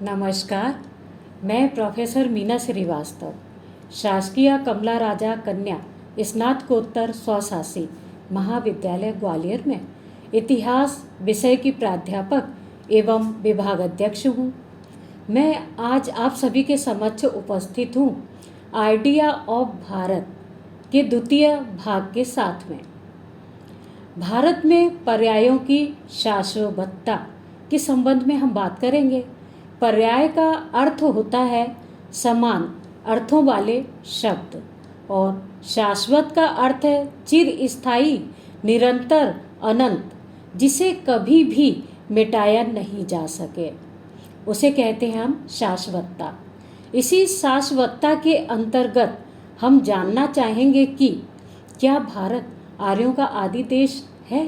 नमस्कार। मैं प्रोफेसर मीना श्रीवास्तव, शासकीय कमला राजा कन्या स्नातकोत्तर स्वशासी महाविद्यालय ग्वालियर में इतिहास विषय की प्राध्यापक एवं विभागाध्यक्ष हूँ। मैं आज आप सभी के समक्ष उपस्थित हूँ आइडिया ऑफ भारत के द्वितीय भाग के साथ में। भारत में पर्यायों की शाश्वतता के संबंध में हम बात करेंगे। पर्याय का अर्थ होता है समान अर्थों वाले शब्द और शाश्वत का अर्थ है चिरस्थायी, निरंतर, अनंत, जिसे कभी भी मिटाया नहीं जा सके, उसे कहते हैं हम शाश्वतता। इसी शाश्वतता के अंतर्गत हम जानना चाहेंगे कि क्या भारत आर्यों का आदि देश है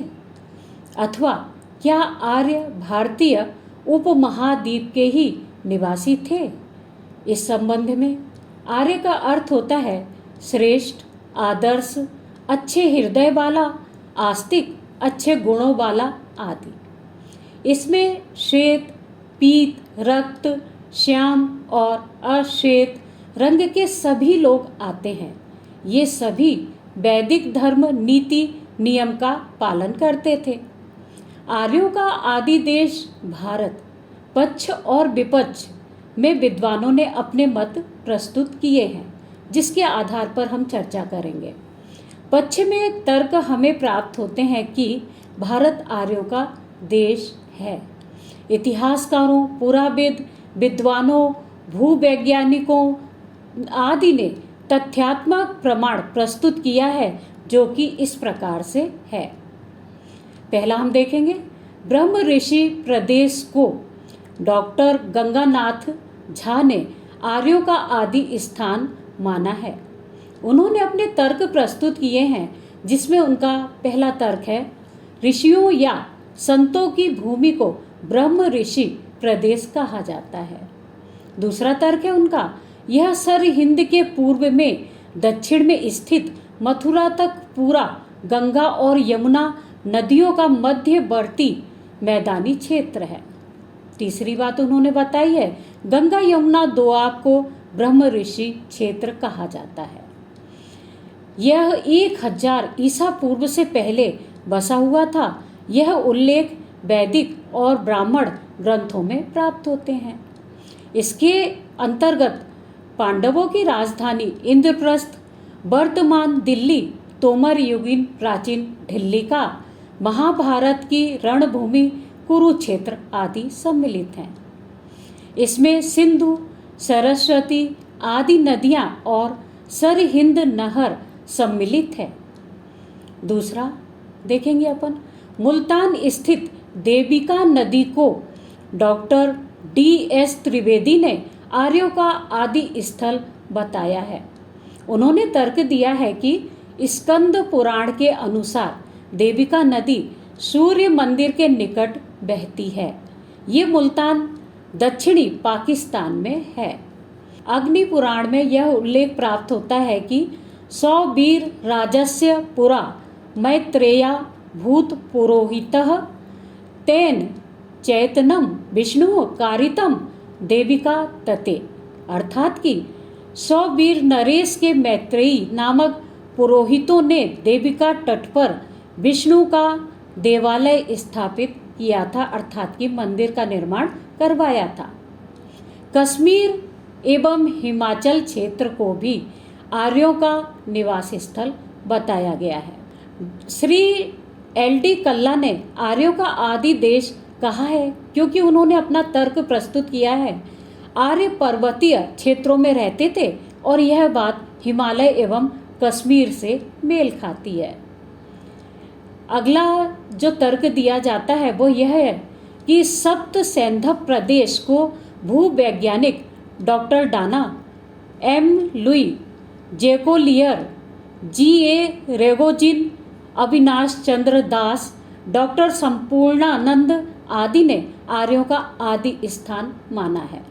अथवा क्या आर्य भारतीय उपमहाद्वीप के ही निवासी थे। इस संबंध में आर्य का अर्थ होता है श्रेष्ठ, आदर्श, अच्छे हृदय वाला, आस्तिक, अच्छे गुणों वाला आदि। इसमें श्वेत, पीत, रक्त, श्याम और अश्वेत रंग के सभी लोग आते हैं। ये सभी वैदिक धर्म नीति नियम का पालन करते थे। आर्यों का आदि देश भारत, पक्ष और विपक्ष में विद्वानों ने अपने मत प्रस्तुत किए हैं, जिसके आधार पर हम चर्चा करेंगे। पक्ष में तर्क हमें प्राप्त होते हैं कि भारत आर्यों का देश है। इतिहासकारों, पुराविद, विद्वानों, भूवैज्ञानिकों आदि ने तथ्यात्मक प्रमाण प्रस्तुत किया है, जो कि इस प्रकार से है। पहला हम देखेंगे, ब्रह्म ऋषि प्रदेश को डॉक्टर गंगानाथ झा ने आर्यों का आदि स्थान माना है। उन्होंने अपने तर्क प्रस्तुत किए हैं, जिसमें उनका पहला तर्क है ऋषियों या संतों की भूमि को ब्रह्म ऋषि प्रदेश कहा जाता है। दूसरा तर्क है उनका, यह सरहिंद के पूर्व में दक्षिण में स्थित मथुरा तक पूरा गंगा और यमुना नदियों का मध्यवर्ती मैदानी क्षेत्र है। तीसरी बात उन्होंने बताई है, गंगा यमुना दोआब को ब्रह्म ऋषि क्षेत्र कहा जाता है। यह 1000 ईसा पूर्व से पहले बसा हुआ था। यह उल्लेख वैदिक और ब्राह्मण ग्रंथों में प्राप्त होते हैं। इसके अंतर्गत पांडवों की राजधानी इंद्रप्रस्थ, वर्तमान दिल्ली, तोमर युगीन प्राचीन ढिल्ली का, महाभारत की रणभूमि कुरुक्षेत्र आदि सम्मिलित हैं। इसमें सिंधु, सरस्वती आदि नदियां और सरहिंद नहर सम्मिलित है। दूसरा देखेंगे अपन, मुल्तान स्थित देविका नदी को डॉक्टर DS त्रिवेदी ने आर्यों का आदि स्थल बताया है। उन्होंने तर्क दिया है कि स्कंद पुराण के अनुसार देविका नदी सूर्य मंदिर के निकट बहती है। ये मुल्तान दक्षिणी पाकिस्तान में है। अग्नि पुराण में यह उल्लेख प्राप्त होता है कि 100 वीर राजस्य पुरा मैत्रेया भूत पुरोहितः तेन चैतनम विष्णु कारितम देविका तते, अर्थात कि 100 वीर नरेश के मैत्रेयी नामक पुरोहितों ने देविका तट पर विष्णु का देवालय स्थापित किया था, अर्थात कि मंदिर का निर्माण करवाया था। कश्मीर एवं हिमाचल क्षेत्र को भी आर्यों का निवास स्थल बताया गया है। श्री LD कल्ला ने आर्यों का आदि देश कहा है, क्योंकि उन्होंने अपना तर्क प्रस्तुत किया है। आर्य पर्वतीय क्षेत्रों में रहते थे और यह बात हिमालय एवं कश्मीर से मेल खाती है। अगला जो तर्क दिया जाता है वो यह है कि सप्त सैंधव प्रदेश को भूवैज्ञानिक doctor Dana, M Louis Jacolliot, GA Ragozin, Avinash Chandra Das, doctor Sampurnanand आदि ने आर्यों का आदि स्थान माना है।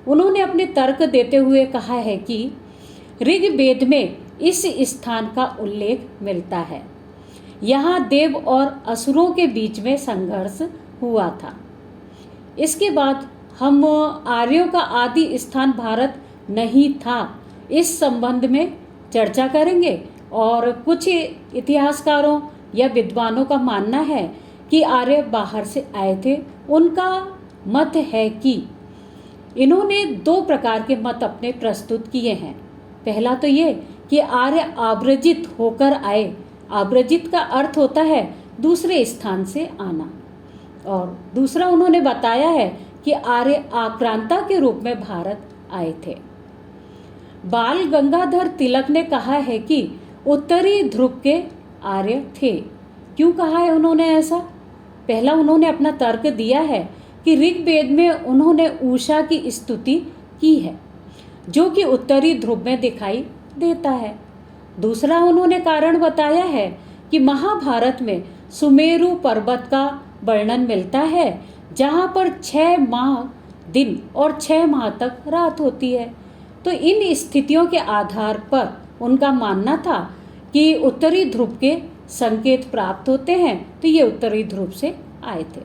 उन्होंने अपने तर्क देते हुए कहा है कि ऋग्वेद में इस स्थान का उल्लेख मिलता है। यहाँ देव और असुरों के बीच में संघर्ष हुआ था। इसके बाद हम आर्यों का आदि स्थान भारत नहीं था, इस संबंध में चर्चा करेंगे। और कुछ इतिहासकारों या विद्वानों का मानना है कि आर्य बाहर से आए थे। उनका मत है कि इन्होंने दो प्रकार के मत अपने प्रस्तुत किए हैं। पहला तो ये कि आर्य आव्रजित होकर आए। आव्रजित का अर्थ होता है दूसरे स्थान से आना। और दूसरा उन्होंने बताया है कि आर्य आक्रांता के रूप में भारत आए थे। बाल गंगाधर तिलक ने कहा है कि उत्तरी ध्रुव के आर्य थे। क्यों कहा है उन्होंने ऐसा? पहला उन्होंने अपना तर्क दिया है कि ऋग्वेद में उन्होंने उषा की स्तुति की है, जो कि उत्तरी ध्रुव में दिखाई देता है। दूसरा उन्होंने कारण बताया है कि महाभारत में सुमेरु पर्वत का वर्णन मिलता है, जहाँ पर 6 माह दिन और 6 माह तक रात होती है। तो इन स्थितियों के आधार पर उनका मानना था कि उत्तरी ध्रुव के संकेत प्राप्त होते हैं, तो ये उत्तरी ध्रुव से आए थे।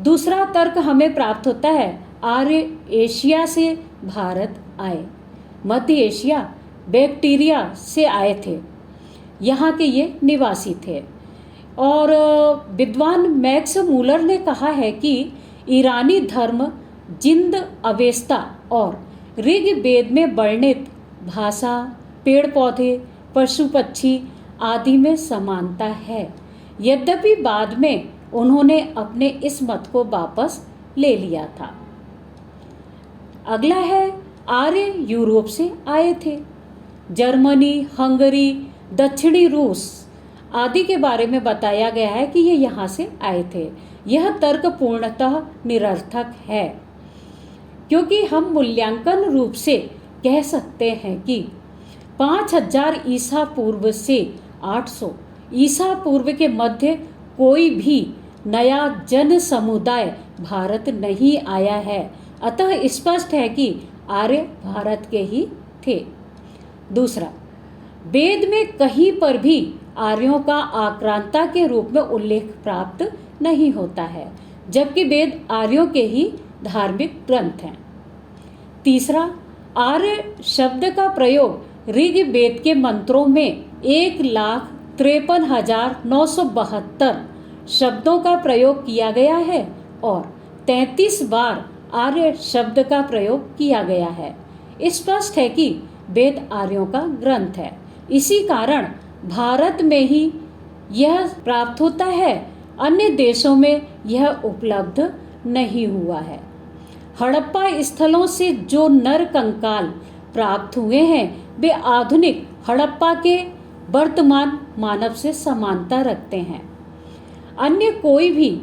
दूसरा तर्क हमें प्राप्त होता है आर्य एशिया से भारत आए। मध्य एशिया बैक्टीरिया से आए थे, यहाँ के ये निवासी थे। और विद्वान मैक्स मूलर ने कहा है कि ईरानी धर्म, जिंद अवेस्ता और ऋग्वेद में वर्णित भाषा, पेड़ पौधे, पशु पक्षी आदि में समानता है। यद्यपि बाद में उन्होंने अपने इस मत को वापस ले लिया था। अगला है आर्य यूरोप से आए थे। जर्मनी, हंगरी, दक्षिणी रूस आदि के बारे में बताया गया है कि ये यहाँ से आए थे। यह तर्क पूर्णतः निरर्थक है, क्योंकि हम मूल्यांकन रूप से कह सकते हैं कि 5000 ईसा पूर्व से 800 ईसा पूर्व के मध्य कोई भी नया जन समुदाय भारत नहीं आया है। अतः स्पष्ट है कि आर्य भारत के ही थे। दूसरा, वेद में कहीं पर भी आर्यों का आक्रांता के रूप में उल्लेख प्राप्त नहीं होता है, जबकि वेद आर्यों के ही धार्मिक ग्रंथ हैं। तीसरा, आर्य शब्द का प्रयोग ऋग्वेद के मंत्रों में 1,53,972 शब्दों का प्रयोग किया गया है और 33 बार आर्य शब्द का प्रयोग किया गया है। स्पष्ट है कि वेद आर्यों का ग्रंथ है। इसी कारण भारत में ही यह प्राप्त होता है, अन्य देशों में यह उपलब्ध नहीं हुआ है। हड़प्पा स्थलों से जो नर कंकाल प्राप्त हुए हैं, वे आधुनिक हड़प्पा के वर्तमान मानव से समानता रखते हैं। अन्य कोई भी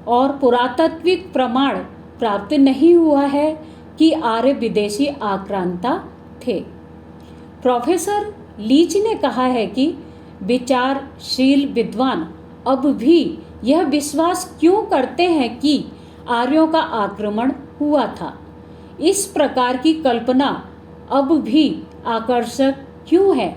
और पुरातात्विक प्रमाण प्राप्त नहीं हुआ है कि आर्य विदेशी आक्रांता थे। प्रोफेसर लीच ने कहा है कि विचारशील विद्वान अब भी यह विश्वास क्यों करते हैं कि आर्यों का आक्रमण हुआ था। इस प्रकार की कल्पना अब भी आकर्षक क्यों है?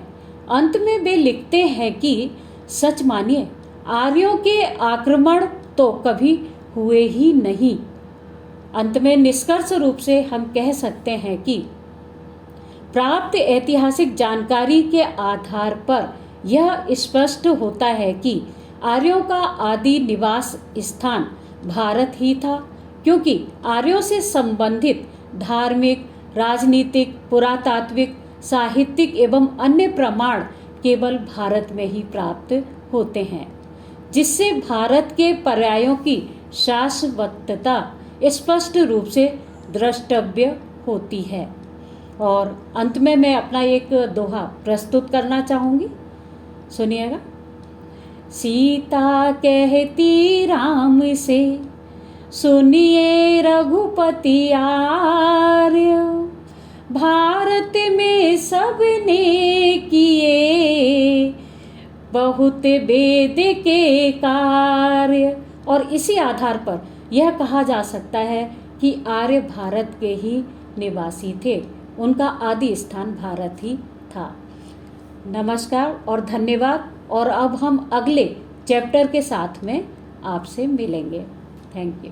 अंत में वे लिखते हैं कि सच मानिए, आर्यों के आक्रमण तो कभी हुए ही नहीं। अंत में निष्कर्ष रूप से हम कह सकते हैं कि प्राप्त ऐतिहासिक जानकारी के आधार पर यह स्पष्ट होता है कि आर्यों का आदि निवास स्थान भारत ही था, क्योंकि आर्यों से संबंधित धार्मिक, राजनीतिक, पुरातात्विक, साहित्यिक एवं अन्य प्रमाण केवल भारत में ही प्राप्त होते हैं, जिससे भारत के पर्यायों की शाश्वतता स्पष्ट रूप से द्रष्टव्य होती है। और अंत में मैं अपना एक दोहा प्रस्तुत करना चाहूँगी, सुनिएगा। सीता कहती राम से, सुनिए रघुपति आर्य, भारत में सबने किए बहुत वेद के कार्य। और इसी आधार पर यह कहा जा सकता है कि आर्य भारत के ही निवासी थे, उनका आदि स्थान भारत ही था। नमस्कार और धन्यवाद। और अब हम अगले चैप्टर के साथ में आपसे मिलेंगे। Thank you.